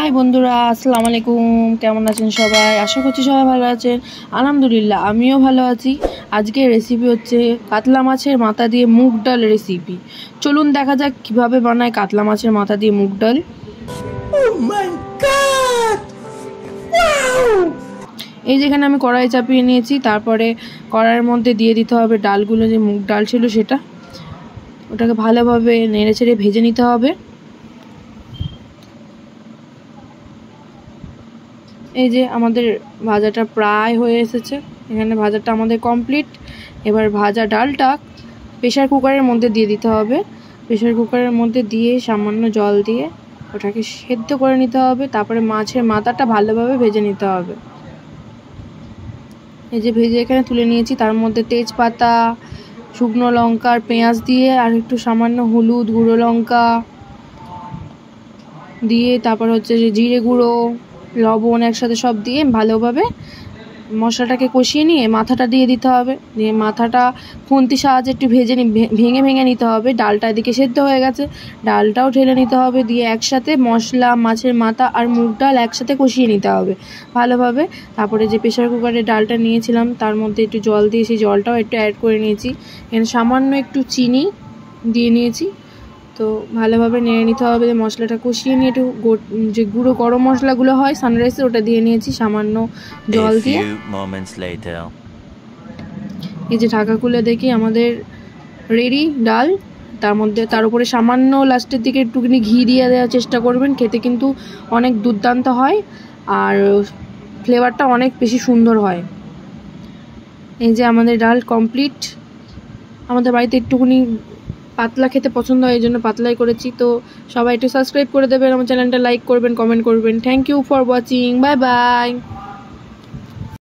High বন্ধুরা, আসসালামু আলাইকুম। কেমন আছেন সবাই? আশা করছি সবাই ভালো আছেন। আলহামদুলিল্লাহ, আমিও ভালো আছি। আজকের রেসিপি হচ্ছে কাতলা মাছের মাথা দিয়ে মুগ ডাল রেসিপি। চলুন দেখা যাক কিভাবে বানায় কাতলা মাছের মাথা দিয়ে মুগ ডাল। এই যেখানে আমি কড়াই চাপিয়ে নিয়েছি, তারপরে কড়াইয়ের মধ্যে দিয়ে দিতে হবে ডালগুলো, যে মুগ ডাল ছিল সেটা। ওটাকে ভালোভাবে নেড়ে ছেড়ে ভেজে নিতে হবে। এই যে আমাদের ভাজাটা প্রায় হয়ে এসেছে। এখানে ভাজাটা আমাদের কমপ্লিট। এবার ভাজা ডালটা প্রেশার কুকারের মধ্যে দিয়ে দিতে হবে। প্রেশার কুকারের মধ্যে দিয়ে সামান্য জল দিয়ে ওটাকে সেদ্ধ করে নিতে হবে। তারপরে মাছের মাথাটা ভালোভাবে ভেজে নিতে হবে। এই যে ভেজে এখানে তুলে নিয়েছি। তার মধ্যে তেজপাতা, শুকনো লঙ্কা আর পেঁয়াজ দিয়ে, আর একটু সামান্য হলুদ, গুঁড়ো লঙ্কা দিয়ে, তারপর হচ্ছে যে জিরে গুঁড়ো, লবণ একসাথে সব দিয়ে ভালোভাবে মশলাটাকে কষিয়ে নিয়ে মাথাটা দিয়ে দিতে হবে। দিয়ে মাথাটা খুন্তির সাহায্যে একটু ভেঙে ভেঙে নিতে হবে। ডালটা এদিকে সেদ্ধ হয়ে গেছে, ডালটাও ঢেলে নিতে হবে। দিয়ে একসাথে মশলা, মাছের মাথা আর মুগ ডাল একসাথে কষিয়ে নিতে হবে ভালোভাবে। তারপরে যে প্রেশার কুকারে ডালটা নিয়েছিলাম তার মধ্যে একটু জল দিয়ে সেই জলটাও একটু অ্যাড করে নিয়েছি। এখানে সামান্য একটু চিনি দিয়ে নিয়েছি। তো ভালোভাবে নেড়ে নিতে হবে। যে মশলাটা কষিয়ে নিয়ে একটু যে গুঁড়ো গরম মশলাগুলো হয় সানরাইসের, ওটা দিয়ে নিয়েছি সামান্য জল দিয়ে। এই যে ঢাকা খুলে দেখি আমাদের রেডি ডাল। তার উপরে সামান্য লাস্টের দিকে একটুখানি ঘি দিয়ে দেওয়ার চেষ্টা করবেন। খেতে কিন্তু অনেক দুর্দান্ত হয় আর ফ্লেভারটা অনেক বেশি সুন্দর হয়। এই যে আমাদের ডাল কমপ্লিট। আমাদের বাড়িতে একটুখানি পাতলা খেতে পছন্দ হয়, এই জন্য পাতলাই করেছি। তো সবাই একটু সাবস্ক্রাইব করে দেবেন, আমার চ্যানেলটা লাইক করবেন, কমেন্ট করবেন। Thank you for watching. Bye by.